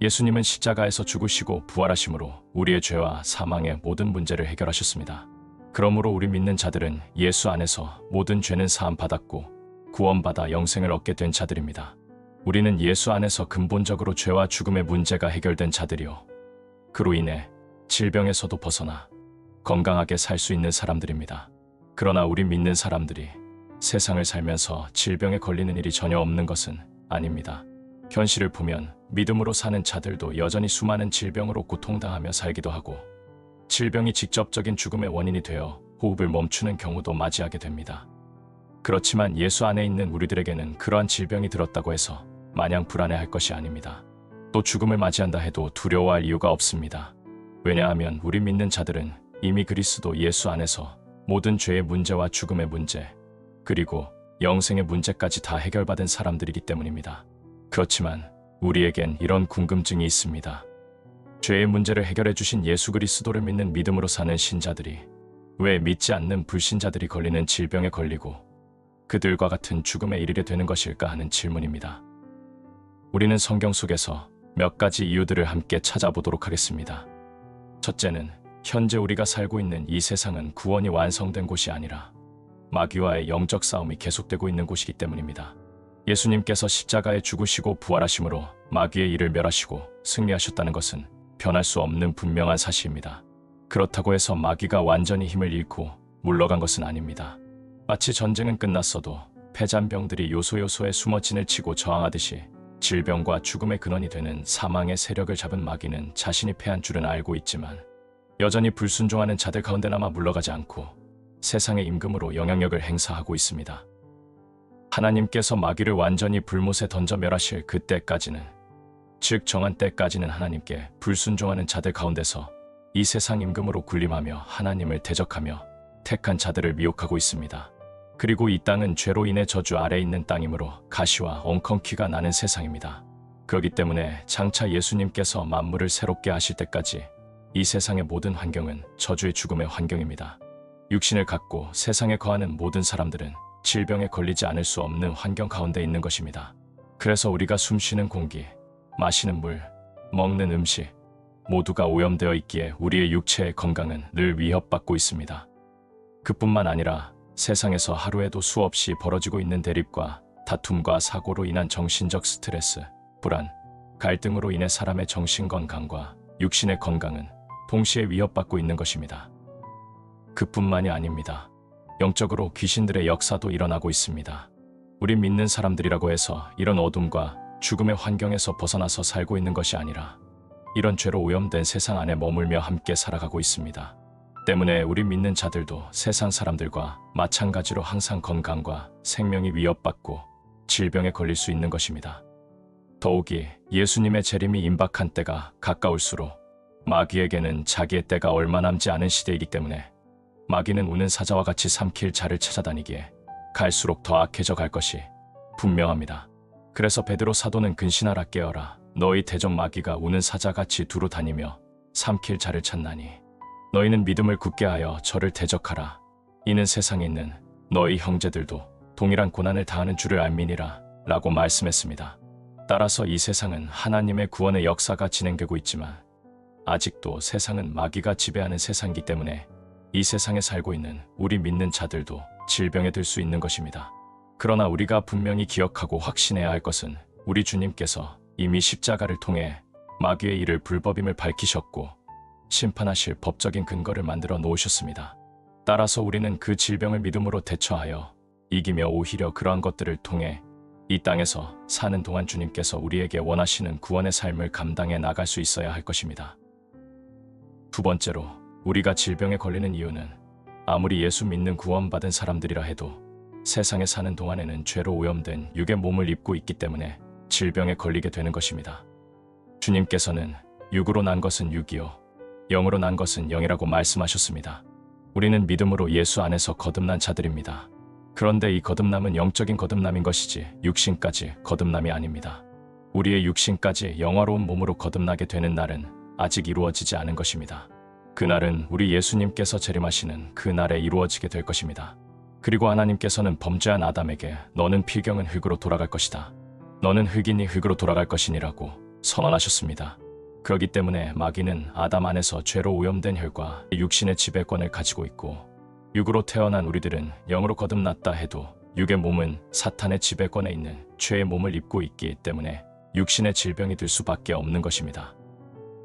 예수님은 십자가에서 죽으시고 부활하심으로 우리의 죄와 사망의 모든 문제를 해결하셨습니다. 그러므로 우리 믿는 자들은 예수 안에서 모든 죄는 사함 받았고 구원받아 영생을 얻게 된 자들입니다. 우리는 예수 안에서 근본적으로 죄와 죽음의 문제가 해결된 자들이요, 그로 인해 질병에서도 벗어나 건강하게 살 수 있는 사람들입니다. 그러나 우리 믿는 사람들이 세상을 살면서 질병에 걸리는 일이 전혀 없는 것은 아닙니다. 현실을 보면 믿음으로 사는 자들도 여전히 수많은 질병으로 고통당하며 살기도 하고, 질병이 직접적인 죽음의 원인이 되어 호흡을 멈추는 경우도 맞이하게 됩니다. 그렇지만 예수 안에 있는 우리들에게는 그러한 질병이 들었다고 해서 마냥 불안해할 것이 아닙니다. 또 죽음을 맞이한다 해도 두려워할 이유가 없습니다. 왜냐하면 우리 믿는 자들은 이미 그리스도 예수 안에서 모든 죄의 문제와 죽음의 문제, 그리고 영생의 문제까지 다 해결받은 사람들이기 때문입니다. 그렇지만 우리에겐 이런 궁금증이 있습니다. 죄의 문제를 해결해 주신 예수 그리스도를 믿는 믿음으로 사는 신자들이 왜 믿지 않는 불신자들이 걸리는 질병에 걸리고 그들과 같은 죽음에 이르게 되는 것일까 하는 질문입니다. 우리는 성경 속에서 몇 가지 이유들을 함께 찾아보도록 하겠습니다. 첫째는 현재 우리가 살고 있는 이 세상은 구원이 완성된 곳이 아니라 마귀와의 영적 싸움이 계속되고 있는 곳이기 때문입니다. 예수님께서 십자가에 죽으시고 부활하심으로 마귀의 일을 멸하시고 승리하셨다는 것은 변할 수 없는 분명한 사실입니다. 그렇다고 해서 마귀가 완전히 힘을 잃고 물러간 것은 아닙니다. 마치 전쟁은 끝났어도 패잔병들이 요소요소에 숨어 진을 치고 저항하듯이 질병과 죽음의 근원이 되는 사망의 세력을 잡은 마귀는 자신이 패한 줄은 알고 있지만 여전히 불순종하는 자들 가운데나마 물러가지 않고 세상의 임금으로 영향력을 행사하고 있습니다. 하나님께서 마귀를 완전히 불못에 던져 멸하실 그때까지는, 즉 정한 때까지는 하나님께 불순종하는 자들 가운데서 이 세상 임금으로 군림하며 하나님을 대적하며 택한 자들을 미혹하고 있습니다. 그리고 이 땅은 죄로 인해 저주 아래에 있는 땅이므로 가시와 엉겅퀴가 나는 세상입니다. 그렇기 때문에 장차 예수님께서 만물을 새롭게 하실 때까지 이 세상의 모든 환경은 저주의 죽음의 환경입니다. 육신을 갖고 세상에 거하는 모든 사람들은 질병에 걸리지 않을 수 없는 환경 가운데 있는 것입니다. 그래서 우리가 숨쉬는 공기, 마시는 물, 먹는 음식 모두가 오염되어 있기에 우리의 육체의 건강은 늘 위협받고 있습니다. 그뿐만 아니라 세상에서 하루에도 수없이 벌어지고 있는 대립과 다툼과 사고로 인한 정신적 스트레스, 불안, 갈등으로 인해 사람의 정신 건강과 육신의 건강은 동시에 위협받고 있는 것입니다. 그뿐만이 아닙니다. 영적으로 귀신들의 역사도 일어나고 있습니다. 우리 믿는 사람들이라고 해서 이런 어둠과 죽음의 환경에서 벗어나서 살고 있는 것이 아니라 이런 죄로 오염된 세상 안에 머물며 함께 살아가고 있습니다. 때문에 우리 믿는 자들도 세상 사람들과 마찬가지로 항상 건강과 생명이 위협받고 질병에 걸릴 수 있는 것입니다. 더욱이 예수님의 재림이 임박한 때가 가까울수록 마귀에게는 자기의 때가 얼마 남지 않은 시대이기 때문에 마귀는 우는 사자와 같이 삼킬 자를 찾아다니기에 갈수록 더 악해져 갈 것이 분명합니다. 그래서 베드로 사도는 근신하라 깨어라, 너희 대적 마귀가 우는 사자같이 두루 다니며 삼킬 자를 찾나니 너희는 믿음을 굳게 하여 저를 대적하라. 이는 세상에 있는 너희 형제들도 동일한 고난을 당하는 줄을 알미니라 라고 말씀했습니다. 따라서 이 세상은 하나님의 구원의 역사가 진행되고 있지만 아직도 세상은 마귀가 지배하는 세상이기 때문에 이 세상에 살고 있는 우리 믿는 자들도 질병에 들 수 있는 것입니다. 그러나 우리가 분명히 기억하고 확신해야 할 것은 우리 주님께서 이미 십자가를 통해 마귀의 일을 불법임을 밝히셨고 심판하실 법적인 근거를 만들어 놓으셨습니다. 따라서 우리는 그 질병을 믿음으로 대처하여 이기며 오히려 그러한 것들을 통해 이 땅에서 사는 동안 주님께서 우리에게 원하시는 구원의 삶을 감당해 나갈 수 있어야 할 것입니다. 두 번째로, 우리가 질병에 걸리는 이유는 아무리 예수 믿는 구원받은 사람들이라 해도 세상에 사는 동안에는 죄로 오염된 육의 몸을 입고 있기 때문에 질병에 걸리게 되는 것입니다. 주님께서는 육으로 난 것은 육이요 영으로 난 것은 영이라고 말씀하셨습니다. 우리는 믿음으로 예수 안에서 거듭난 자들입니다. 그런데 이 거듭남은 영적인 거듭남인 것이지 육신까지 거듭남이 아닙니다. 우리의 육신까지 영화로운 몸으로 거듭나게 되는 날은 아직 이루어지지 않은 것입니다. 그날은 우리 예수님께서 재림하시는 그 날에 이루어지게 될 것입니다. 그리고 하나님께서는 범죄한 아담에게 너는 필경은 흙으로 돌아갈 것이다. 너는 흙이니 흙으로 돌아갈 것이니라고 선언하셨습니다. 그렇기 때문에 마귀는 아담 안에서 죄로 오염된 혈과 육신의 지배권을 가지고 있고, 육으로 태어난 우리들은 영으로 거듭났다 해도 육의 몸은 사탄의 지배권에 있는 죄의 몸을 입고 있기 때문에 육신의 질병이 들 수밖에 없는 것입니다.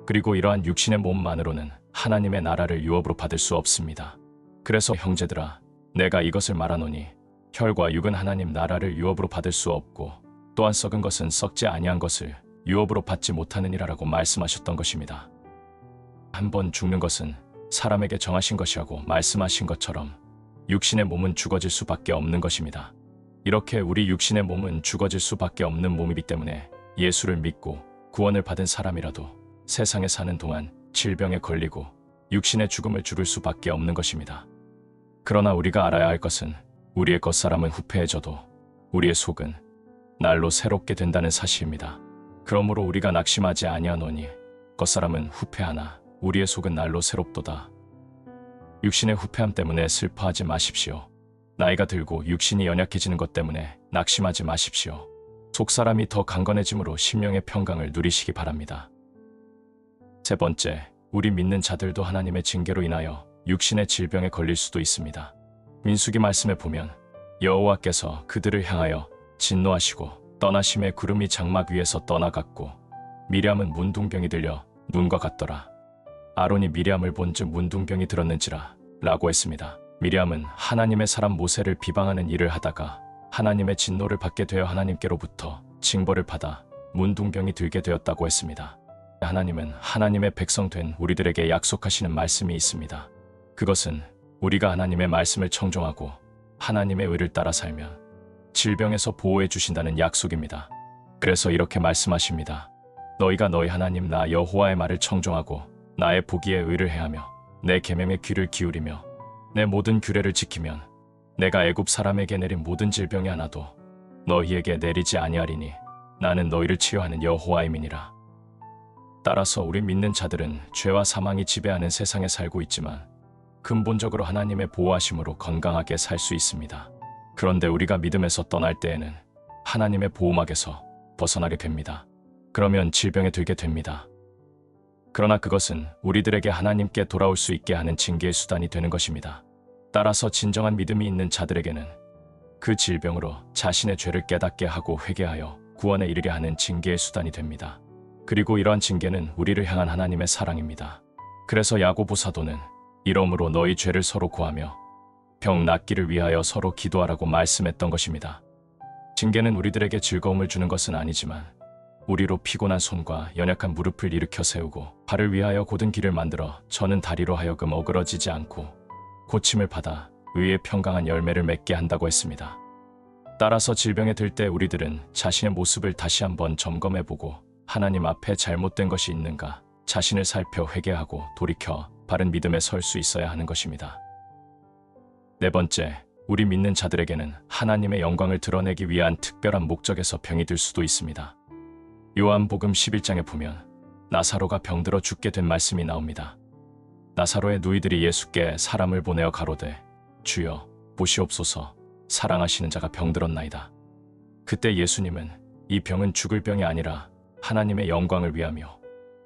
그리고 이러한 육신의 몸만으로는 하나님의 나라를 유업으로 받을 수 없습니다. 그래서 형제들아, 내가 이것을 말하노니 혈과 육은 하나님 나라를 유업으로 받을 수 없고, 또한 썩은 것은 썩지 아니한 것을 유업으로 받지 못하느니라라고 말씀하셨던 것입니다. 한번 죽는 것은 사람에게 정하신 것이라고 말씀하신 것처럼 육신의 몸은 죽어질 수밖에 없는 것입니다. 이렇게 우리 육신의 몸은 죽어질 수밖에 없는 몸이기 때문에 예수를 믿고 구원을 받은 사람이라도 세상에 사는 동안 질병에 걸리고 육신의 죽음을 주를 수밖에 없는 것입니다. 그러나 우리가 알아야 할 것은 우리의 겉사람은 후패해져도 우리의 속은 날로 새롭게 된다는 사실입니다. 그러므로 우리가 낙심하지 아니하노니 겉사람은 후패하나 우리의 속은 날로 새롭도다. 육신의 후패함 때문에 슬퍼하지 마십시오. 나이가 들고 육신이 연약해지는 것 때문에 낙심하지 마십시오. 속사람이 더 강건해짐으로 심령의 평강을 누리시기 바랍니다. 세 번째, 우리 믿는 자들도 하나님의 징계로 인하여 육신의 질병에 걸릴 수도 있습니다. 민수기 말씀에 보면 여호와께서 그들을 향하여 진노하시고 떠나심에 구름이 장막 위에서 떠나갔고 미리암은 문둥병이 들려 눈과 같더라. 아론이 미리암을 본즉 문둥병이 들었는지라 라고 했습니다. 미리암은 하나님의 사람 모세를 비방하는 일을 하다가 하나님의 진노를 받게 되어 하나님께로부터 징벌을 받아 문둥병이 들게 되었다고 했습니다. 하나님은 하나님의 백성 된 우리들에게 약속하시는 말씀이 있습니다. 그것은 우리가 하나님의 말씀을 청종하고 하나님의 의를 따라 살면 질병에서 보호해 주신다는 약속입니다. 그래서 이렇게 말씀하십니다. 너희가 너희 하나님 나 여호와의 말을 청종하고 나의 보기에 의를 행하며 내 계명에 귀를 기울이며 내 모든 규례를 지키면 내가 애굽 사람에게 내린 모든 질병이 하나도 너희에게 내리지 아니하리니 나는 너희를 치유하는 여호와임이니라. 따라서 우리 믿는 자들은 죄와 사망이 지배하는 세상에 살고 있지만 근본적으로 하나님의 보호하심으로 건강하게 살 수 있습니다. 그런데 우리가 믿음에서 떠날 때에는 하나님의 보호막에서 벗어나게 됩니다. 그러면 질병에 들게 됩니다. 그러나 그것은 우리들에게 하나님께 돌아올 수 있게 하는 징계의 수단이 되는 것입니다. 따라서 진정한 믿음이 있는 자들에게는 그 질병으로 자신의 죄를 깨닫게 하고 회개하여 구원에 이르게 하는 징계의 수단이 됩니다. 그리고 이러한 징계는 우리를 향한 하나님의 사랑입니다. 그래서 야고보 사도는 이러므로 너희 죄를 서로 고하며 병 낫기를 위하여 서로 기도하라고 말씀했던 것입니다. 징계는 우리들에게 즐거움을 주는 것은 아니지만 우리로 피곤한 손과 연약한 무릎을 일으켜 세우고 발을 위하여 곧은 길을 만들어 저는 다리로 하여금 어그러지지 않고 고침을 받아 의의 평강한 열매를 맺게 한다고 했습니다. 따라서 질병에 들 때 우리들은 자신의 모습을 다시 한번 점검해보고 하나님 앞에 잘못된 것이 있는가 자신을 살펴 회개하고 돌이켜 바른 믿음에 설 수 있어야 하는 것입니다. 네 번째, 우리 믿는 자들에게는 하나님의 영광을 드러내기 위한 특별한 목적에서 병이 들 수도 있습니다. 요한복음 11장에 보면 나사로가 병들어 죽게 된 말씀이 나옵니다. 나사로의 누이들이 예수께 사람을 보내어 가로되 주여 보시옵소서 사랑하시는 자가 병들었나이다. 그때 예수님은 이 병은 죽을 병이 아니라 하나님의 영광을 위하며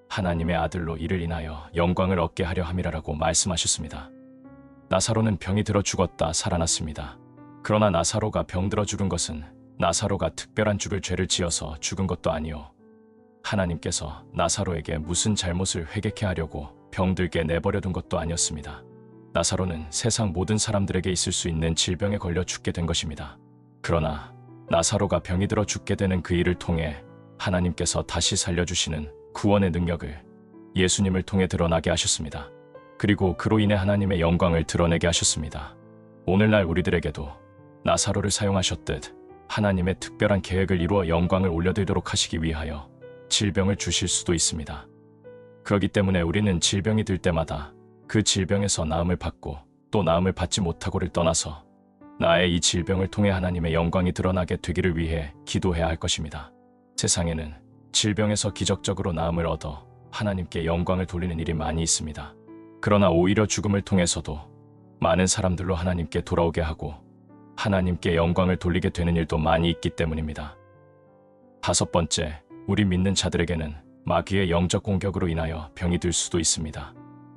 하나님의 아들로 이를 인하여 영광을 얻게 하려 함이라라고 말씀하셨습니다. 나사로는 병이 들어 죽었다 살아났습니다. 그러나 나사로가 병들어 죽은 것은 나사로가 특별한 죽을 죄를 지어서 죽은 것도 아니요 하나님께서 나사로에게 무슨 잘못을 회개케 하려고 병들게 내버려 둔 것도 아니었습니다. 나사로는 세상 모든 사람들에게 있을 수 있는 질병에 걸려 죽게 된 것입니다. 그러나 나사로가 병이 들어 죽게 되는 그 일을 통해 하나님께서 다시 살려주시는 구원의 능력을 예수님을 통해 드러나게 하셨습니다. 그리고 그로 인해 하나님의 영광을 드러내게 하셨습니다. 오늘날 우리들에게도 나사로를 사용하셨듯 하나님의 특별한 계획을 이루어 영광을 올려드리도록 하시기 위하여 질병을 주실 수도 있습니다. 그렇기 때문에 우리는 질병이 들 때마다 그 질병에서 나음을 받고 또 나음을 받지 못하고를 떠나서 나의 이 질병을 통해 하나님의 영광이 드러나게 되기를 위해 기도해야 할 것입니다. 세상에는 질병에서 기적적으로 나음을 얻어 하나님께 영광을 돌리는 일이 많이 있습니다. 그러나 오히려 죽음을 통해서도 많은 사람들로 하나님께 돌아오게 하고 하나님께 영광을 돌리게 되는 일도 많이 있기 때문입니다. 다섯 번째, 우리 믿는 자들에게는 마귀의 영적 공격으로 인하여 병이 들 수도 있습니다.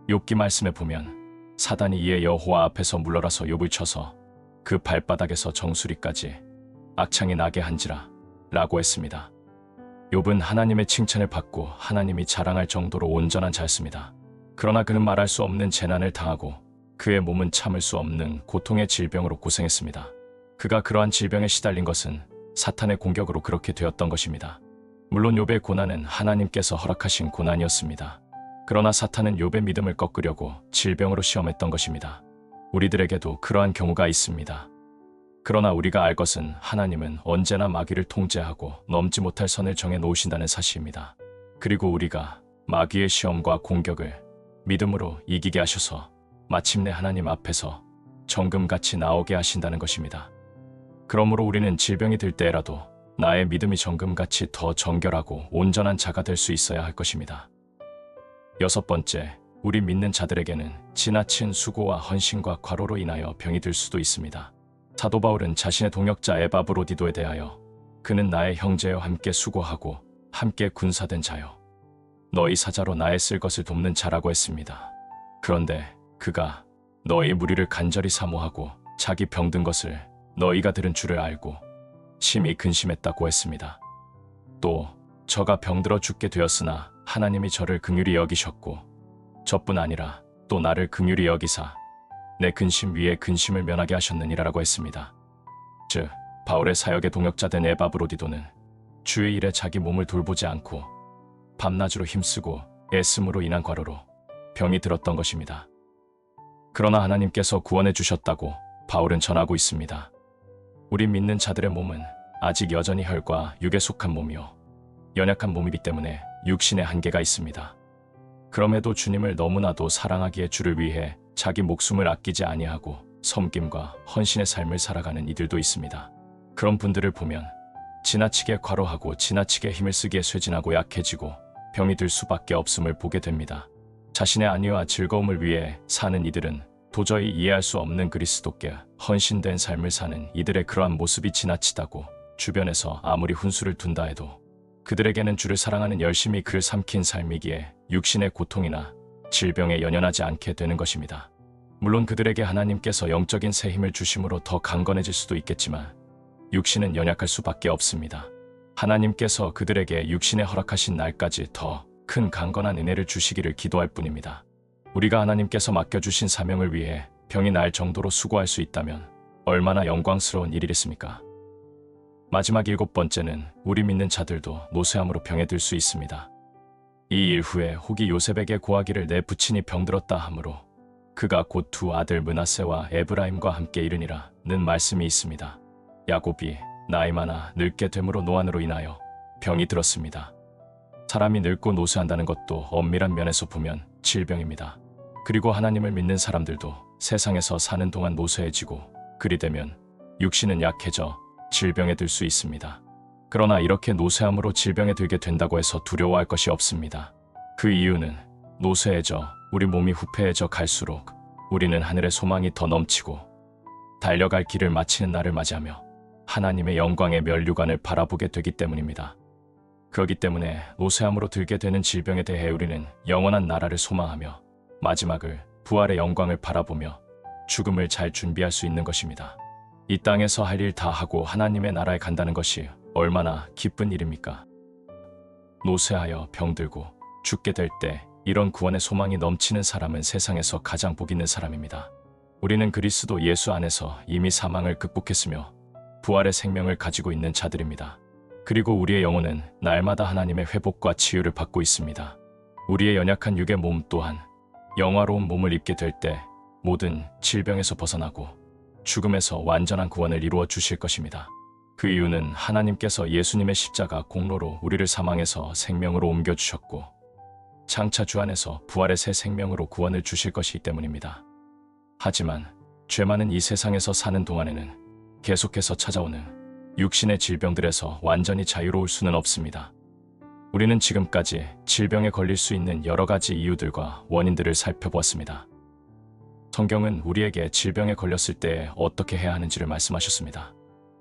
욥기 말씀에 보면 사단이 이에 여호와 앞에서 물러라서 욥을 쳐서 그 발바닥에서 정수리까지 악창이 나게 한지라 라고 했습니다. 욥은 하나님의 칭찬을 받고 하나님이 자랑할 정도로 온전한 자였습니다. 그러나 그는 말할 수 없는 재난을 당하고 그의 몸은 참을 수 없는 고통의 질병으로 고생했습니다. 그가 그러한 질병에 시달린 것은 사탄의 공격으로 그렇게 되었던 것입니다. 물론 욥의 고난은 하나님께서 허락하신 고난이었습니다. 그러나 사탄은 욥의 믿음을 꺾으려고 질병으로 시험했던 것입니다. 우리들에게도 그러한 경우가 있습니다. 그러나 우리가 알 것은 하나님은 언제나 마귀를 통제하고 넘지 못할 선을 정해 놓으신다는 사실입니다. 그리고 우리가 마귀의 시험과 공격을 믿음으로 이기게 하셔서 마침내 하나님 앞에서 정금같이 나오게 하신다는 것입니다. 그러므로 우리는 질병이 들 때라도 나의 믿음이 정금같이 더 정결하고 온전한 자가 될 수 있어야 할 것입니다. 6번째, 우리 믿는 자들에게는 지나친 수고와 헌신과 과로로 인하여 병이 들 수도 있습니다. 사도 바울은 자신의 동역자 에바브로디도에 대하여 그는 나의 형제여 함께 수고하고 함께 군사된 자여 너희 사자로 나의 쓸 것을 돕는 자라고 했습니다. 그런데 그가 너희 무리를 간절히 사모하고 자기 병든 것을 너희가 들은 줄을 알고 심히 근심했다고 했습니다. 또 저가 병들어 죽게 되었으나 하나님이 저를 긍휼히 여기셨고 저뿐 아니라 또 나를 긍휼히 여기사 내 근심 위에 근심을 면하게 하셨느니라라고 했습니다. 즉 바울의 사역의 동역자된 에바브로디도는 주의 일에 자기 몸을 돌보지 않고 밤낮으로 힘쓰고 애씀으로 인한 과로로 병이 들었던 것입니다. 그러나 하나님께서 구원해 주셨다고 바울은 전하고 있습니다. 우리 믿는 자들의 몸은 아직 여전히 혈과 육에 속한 몸이요 연약한 몸이기 때문에 육신의 한계가 있습니다. 그럼에도 주님을 너무나도 사랑하기에 주를 위해 자기 목숨을 아끼지 아니하고 섬김과 헌신의 삶을 살아가는 이들도 있습니다. 그런 분들을 보면 지나치게 과로하고 지나치게 힘을 쓰기에 쇠진하고 약해지고 병이 들 수밖에 없음을 보게 됩니다. 자신의 안위와 즐거움을 위해 사는 이들은 도저히 이해할 수 없는 그리스도께 헌신된 삶을 사는 이들의 그러한 모습이 지나치다고 주변에서 아무리 훈수를 둔다 해도 그들에게는 주를 사랑하는 열심히 그를 삼킨 삶이기에 육신의 고통이나 질병에 연연하지 않게 되는 것입니다. 물론 그들에게 하나님께서 영적인 새 힘을 주심으로 더 강건해질 수도 있겠지만 육신은 연약할 수밖에 없습니다. 하나님께서 그들에게 육신에 허락하신 날까지 더 큰 강건한 은혜를 주시기를 기도할 뿐입니다. 우리가 하나님께서 맡겨주신 사명을 위해 병이 날 정도로 수고할 수 있다면 얼마나 영광스러운 일이겠습니까? 마지막 7번째는 우리 믿는 자들도 노쇠함으로 병에 들 수 있습니다. 이 일 후에 혹이 요셉에게 고하기를 내 부친이 병들었다 하므로 그가 곧 두 아들 므낫세와 에브라임과 함께 이르니라 는 말씀이 있습니다. 야곱이 나이 많아 늙게 됨으로 노안으로 인하여 병이 들었습니다. 사람이 늙고 노쇠한다는 것도 엄밀한 면에서 보면 질병입니다. 그리고 하나님을 믿는 사람들도 세상에서 사는 동안 노쇠해지고 그리 되면 육신은 약해져 질병에 들 수 있습니다. 그러나 이렇게 노쇠함으로 질병에 들게 된다고 해서 두려워할 것이 없습니다. 그 이유는 노쇠해져 우리 몸이 후패해져 갈수록 우리는 하늘의 소망이 더 넘치고 달려갈 길을 마치는 날을 맞이하며 하나님의 영광의 면류관을 바라보게 되기 때문입니다. 그렇기 때문에 노쇠함으로 들게 되는 질병에 대해 우리는 영원한 나라를 소망하며 마지막을 부활의 영광을 바라보며 죽음을 잘 준비할 수 있는 것입니다. 이 땅에서 할 일 다 하고 하나님의 나라에 간다는 것이 얼마나 기쁜 일입니까? 노쇠하여 병들고 죽게 될 때 이런 구원의 소망이 넘치는 사람은 세상에서 가장 복 있는 사람입니다. 우리는 그리스도 예수 안에서 이미 사망을 극복했으며 부활의 생명을 가지고 있는 자들입니다. 그리고 우리의 영혼은 날마다 하나님의 회복과 치유를 받고 있습니다. 우리의 연약한 육의 몸 또한 영화로운 몸을 입게 될 때 모든 질병에서 벗어나고 죽음에서 완전한 구원을 이루어 주실 것입니다. 그 이유는 하나님께서 예수님의 십자가 공로로 우리를 사망에서 생명으로 옮겨주셨고 장차 주 안에서 부활의 새 생명으로 구원을 주실 것이기 때문입니다. 하지만 죄 많은 이 세상에서 사는 동안에는 계속해서 찾아오는 육신의 질병들에서 완전히 자유로울 수는 없습니다. 우리는 지금까지 질병에 걸릴 수 있는 여러 가지 이유들과 원인들을 살펴보았습니다. 성경은 우리에게 질병에 걸렸을 때 어떻게 해야 하는지를 말씀하셨습니다.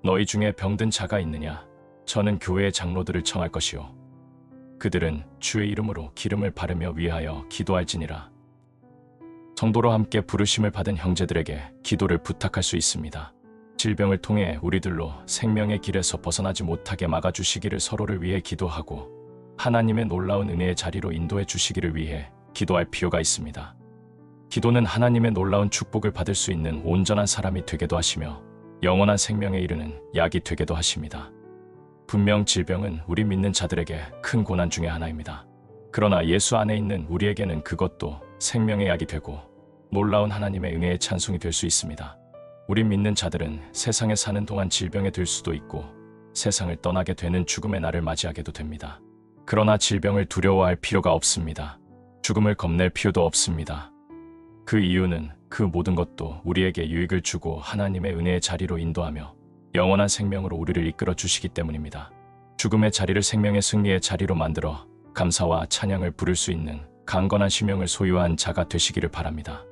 너희 중에 병든 자가 있느냐? 저는 교회의 장로들을 청할 것이요. 그들은 주의 이름으로 기름을 바르며 위하여 기도할지니라. 성도로 함께 부르심을 받은 형제들에게 기도를 부탁할 수 있습니다. 질병을 통해 우리들로 생명의 길에서 벗어나지 못하게 막아주시기를 서로를 위해 기도하고 하나님의 놀라운 은혜의 자리로 인도해 주시기를 위해 기도할 필요가 있습니다. 기도는 하나님의 놀라운 축복을 받을 수 있는 온전한 사람이 되게도 하시며 영원한 생명에 이르는 약이 되게도 하십니다. 분명 질병은 우리 믿는 자들에게 큰 고난 중의 하나입니다. 그러나 예수 안에 있는 우리에게는 그것도 생명의 약이 되고 놀라운 하나님의 은혜의 찬송이 될 수 있습니다. 우리 믿는 자들은 세상에 사는 동안 질병에 들 수도 있고 세상을 떠나게 되는 죽음의 날을 맞이하게도 됩니다. 그러나 질병을 두려워할 필요가 없습니다. 죽음을 겁낼 필요도 없습니다. 그 이유는 그 모든 것도 우리에게 유익을 주고 하나님의 은혜의 자리로 인도하며 영원한 생명으로 우리를 이끌어 주시기 때문입니다. 죽음의 자리를 생명의 승리의 자리로 만들어 감사와 찬양을 부를 수 있는 강건한 심령을 소유한 자가 되시기를 바랍니다.